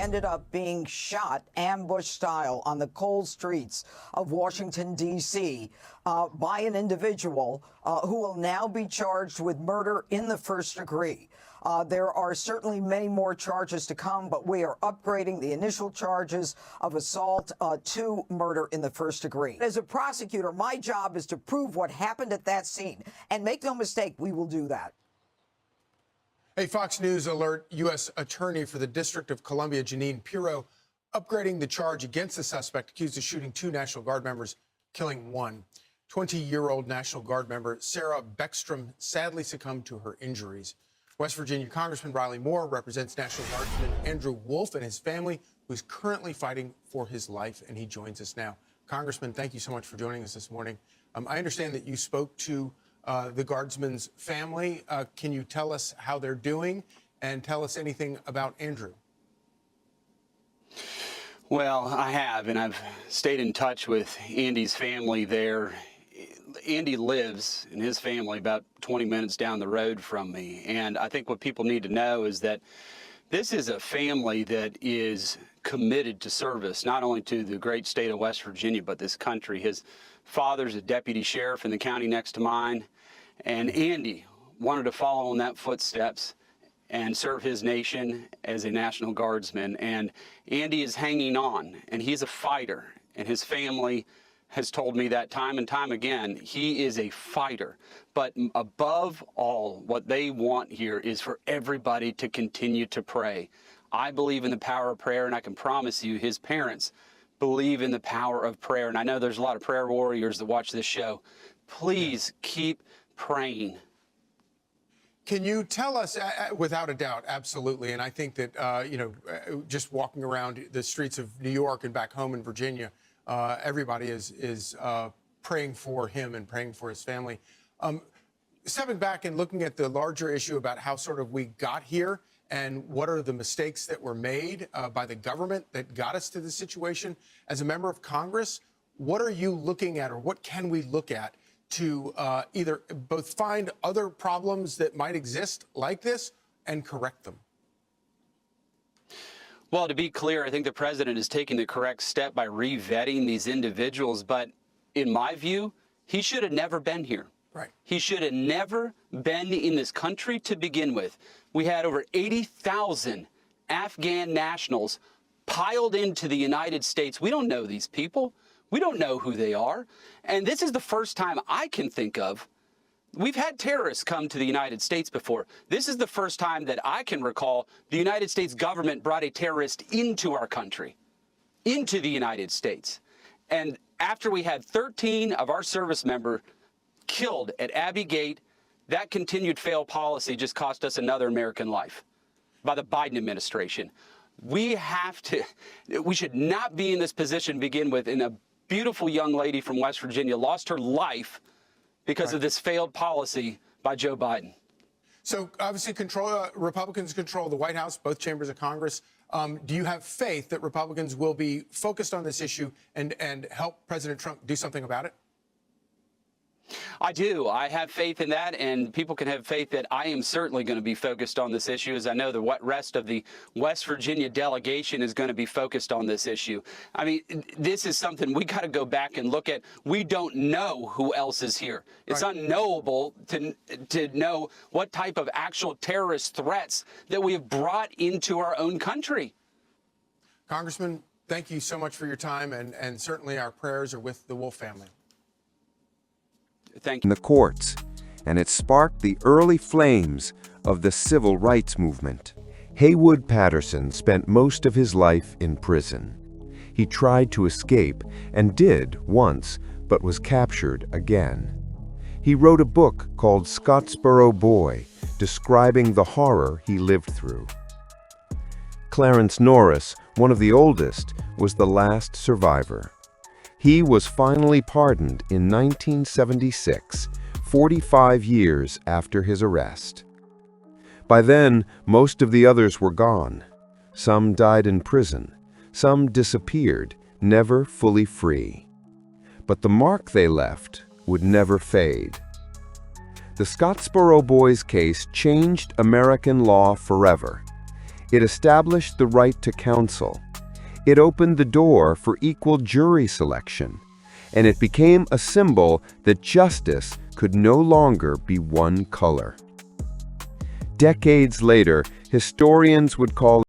ended up being shot ambush style on the cold streets of Washington, D.C. By an individual who will now be charged with murder in the first degree. There are certainly many more charges to come, but we are upgrading the initial charges of assault to murder in the first degree. As a prosecutor, my job is to prove what happened at that scene. And make no mistake, we will do that. Hey, Fox News alert U.S. Attorney for the District of Columbia, Jeanine Pirro, upgrading the charge against the suspect accused of shooting 2 National Guard members, killing 1. 20-year-old National Guard member Sarah Beckstrom sadly succumbed to her injuries. West Virginia Congressman Riley Moore represents National Guardsman Andrew Wolfe and his family, who is currently fighting for his life, and he joins us now. Congressman, thank you so much for joining us this morning. I understand that you spoke to the Guardsman's family. Can you tell us how they're doing and tell us anything about Andrew? Well, I have, and I've stayed in touch with Andy's family there. Andy lives and his family about 20 minutes down the road from me. And I think what people need to know is that this is a family that is committed to service, not only to the great state of West Virginia, but this country. His father's a deputy sheriff in the county next to mine. And Andy wanted to follow in that footsteps and serve his nation as a National Guardsman. And Andy is hanging on, and he's a fighter, and his family has told me that time and time again. He is a fighter. But above all, what they want here is for everybody to continue to pray. I believe in the power of prayer, and I can promise you his parents believe in the power of prayer. And I know there's a lot of prayer warriors that watch this show. Please keep praying. Can you tell us, without a doubt, absolutely, and I think that, just walking around the streets of New York and back home in Virginia, everybody is praying for him and praying for his family. Stepping back and looking at the larger issue about how sort of we got here and what are the mistakes that were made by the government that got us to this situation, as a member of Congress, what are you looking at, or what can we look at to either both find other problems that might exist like this and correct them? Well, to be clear, I think the president is taking the correct step by re-vetting these individuals. But in my view, he should have never been here. Right. He should have never been in this country to begin with. We had over 80,000 Afghan nationals piled into the United States. We don't know these people. We don't know who they are. And this is the first time I can think of. We've had terrorists come to the United States before. This is the first time that I can recall the United States government brought a terrorist into our country, into the United States. And after we had 13 of our service members killed at Abbey Gate, that continued failed policy just cost us another American life by the Biden administration. We should not be in this position to begin with. And a beautiful young lady from West Virginia lost her life because of this failed policy by Joe Biden. So obviously Republicans control the White House, both chambers of Congress. Do you have faith that Republicans will be focused on this issue and help President Trump do something about it? I do. I have faith in that, and people can have faith that I am certainly going to be focused on this issue, as I know the rest of the West Virginia delegation is going to be focused on this issue. I mean, this is something we got to go back and look at. We don't know who else is here. It's unknowable to know what type of actual terrorist threats that we have brought into our own country. Congressman, thank you so much for your time, and certainly our prayers are with the Wolfe family. Thank you. In the courts, and it sparked the early flames of the civil rights movement. Haywood Patterson spent most of his life in prison. He tried to escape and did once, but was captured again. He wrote a book called Scottsboro Boy, describing the horror he lived through. Clarence Norris, one of the oldest, was the last survivor. He was finally pardoned in 1976, 45 years after his arrest. By then, most of the others were gone. Some died in prison, some disappeared, never fully free. But the mark they left would never fade. The Scottsboro Boys case changed American law forever. It established the right to counsel. It opened the door for equal jury selection. And it became a symbol that justice could no longer be one color. Decades later, historians would call